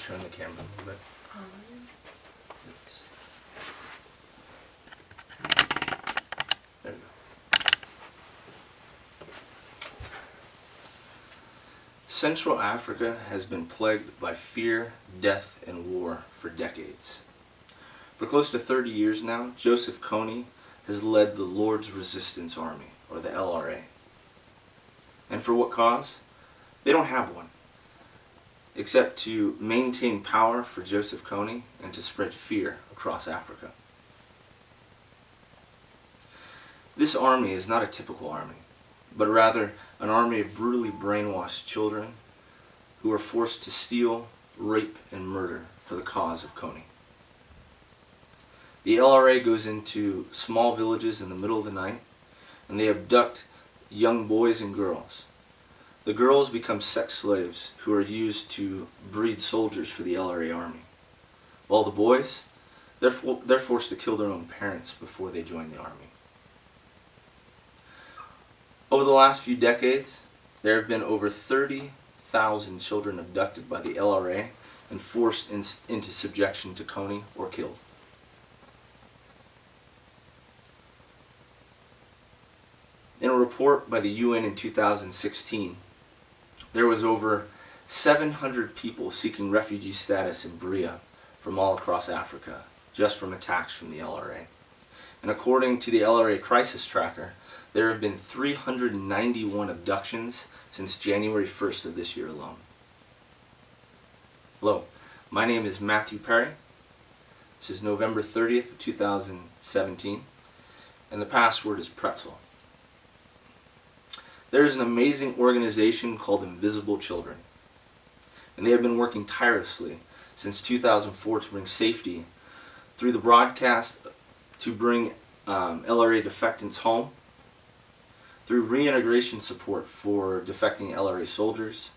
turn the camera a little bit. There we go. Central Africa has been plagued by fear, death, and war for decades. For close to 30 years now, Joseph Kony has led the Lord's Resistance Army, or the LRA. And for what cause? They don't have one, except to maintain power for Joseph Kony and to spread fear across Africa. This army is not a typical army, but rather an army of brutally brainwashed children who are forced to steal, rape, and murder for the cause of Kony. The LRA goes into small villages in the middle of the night, and they abduct young boys and girls. The girls become sex slaves who are used to breed soldiers for the LRA army, while the boys, they're forced to kill their own parents before they join the army. Over the last few decades, there have been over 30,000 children abducted by the LRA and forced into subjection to Kony or killed. In a report by the UN in 2016, there was over 700 people seeking refugee status in Berea from all across Africa, just from attacks from the LRA. And according to the LRA Crisis Tracker, there have been 391 abductions since January 1st of this year alone. Hello, my name is Matthew Parry. This is November 30th of 2017, and the password is pretzel. There is an amazing organization called Invisible Children, and they have been working tirelessly since 2004 to bring safety through the broadcast, to bring LRA defectants home, through reintegration support for defecting LRA soldiers,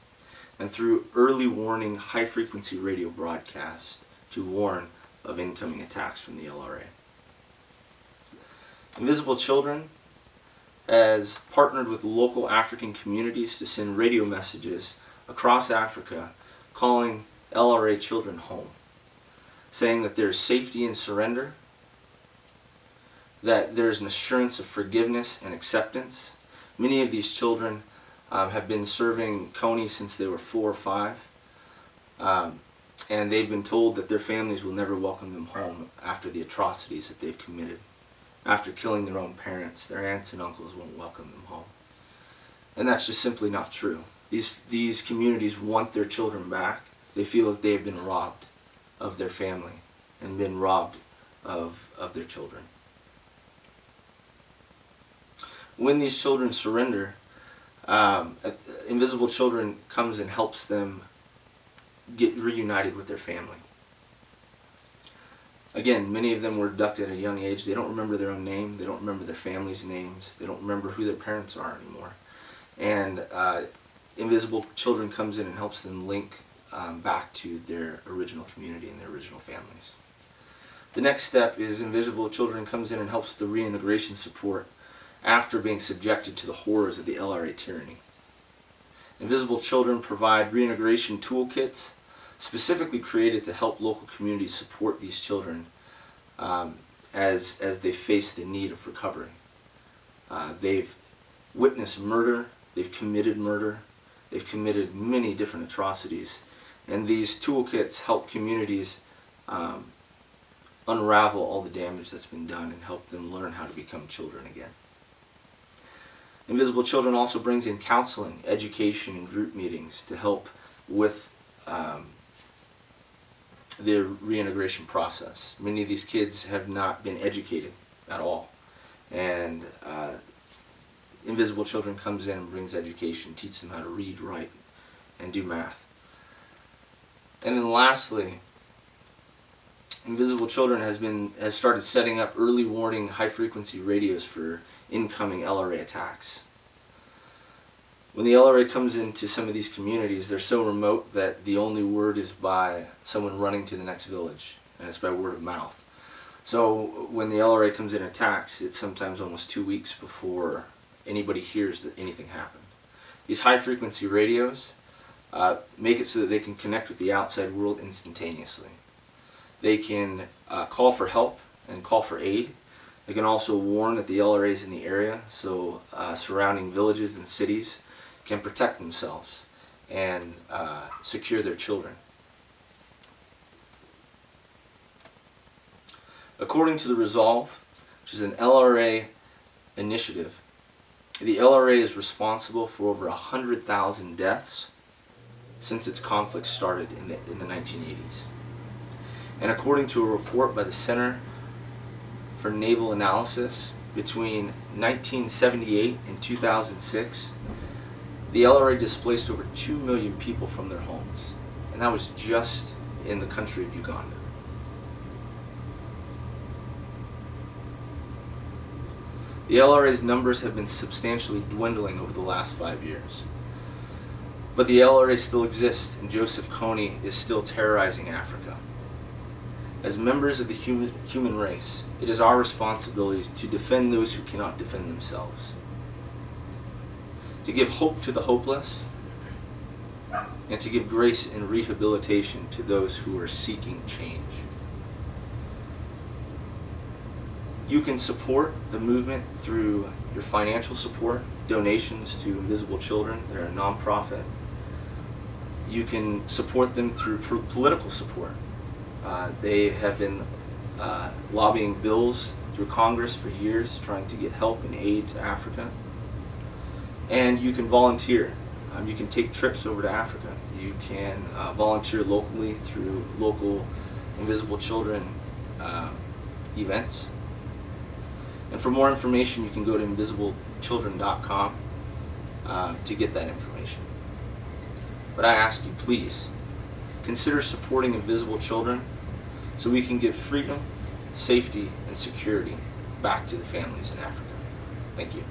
and through early warning high-frequency radio broadcast to warn of incoming attacks from the LRA. Invisible Children has partnered with local African communities to send radio messages across Africa calling LRA children home, saying that there is safety in surrender, that there is an assurance of forgiveness and acceptance. Many of these children have been serving Kony since they were 4 or 5, and they've been told that their families will never welcome them home after the atrocities that they've committed. After killing their own parents, their aunts and uncles won't welcome them home. And that's just simply not true. These communities want their children back. They feel that they have been robbed of their family and been robbed of their children. When these children surrender, Invisible Children comes and helps them get reunited with their family. Again, many of them were abducted at a young age. They don't remember their own name. They don't remember their family's names. They don't remember who their parents are anymore. And Invisible Children comes in and helps them link back to their original community and their original families. The next step is Invisible Children comes in and helps the reintegration support after being subjected to the horrors of the LRA tyranny. Invisible Children provide reintegration toolkits specifically created to help local communities support these children as they face the need of recovery. They've witnessed murder, they've committed many different atrocities, and these toolkits help communities unravel all the damage that's been done and help them learn how to become children again. Invisible Children also brings in counseling, education, and group meetings to help with the reintegration process. Many of these kids have not been educated at all, and Invisible Children comes in and brings education, teaches them how to read, write, and do math. And then lastly, Invisible Children has started setting up early warning high-frequency radios for incoming LRA attacks. When the LRA comes into some of these communities, they're so remote that the only word is by someone running to the next village, and it's by word of mouth. So when the LRA comes in and attacks, it's sometimes almost 2 weeks before anybody hears that anything happened. These high-frequency radios make it so that they can connect with the outside world instantaneously. They can call for help and call for aid. They can also warn that the LRAs in the area, so surrounding villages and cities, can protect themselves and secure their children. According to the Resolve, which is an LRA initiative, the LRA is responsible for over 100,000 deaths since its conflict started in the 1980s. And according to a report by the Center for Naval Analysis, between 1978 and 2006, the LRA displaced over 2 million people from their homes. And that was just in the country of Uganda. The LRA's numbers have been substantially dwindling over the last 5 years. But the LRA still exists, and Joseph Kony is still terrorizing Africa. As members of the human race, it is our responsibility to defend those who cannot defend themselves, to give hope to the hopeless, and to give grace and rehabilitation to those who are seeking change. You can support the movement through your financial support, donations to Invisible Children. They're a nonprofit. You can support them through political support. They have been lobbying bills through Congress for years, trying to get help and aid to Africa. And you can volunteer. You can take trips over to Africa. You can volunteer locally through local Invisible Children events. And for more information, you can go to invisibleChildren.com to get that information. But I ask you, please, consider supporting Invisible Children so we can give freedom, safety, and security back to the families in Africa. Thank you.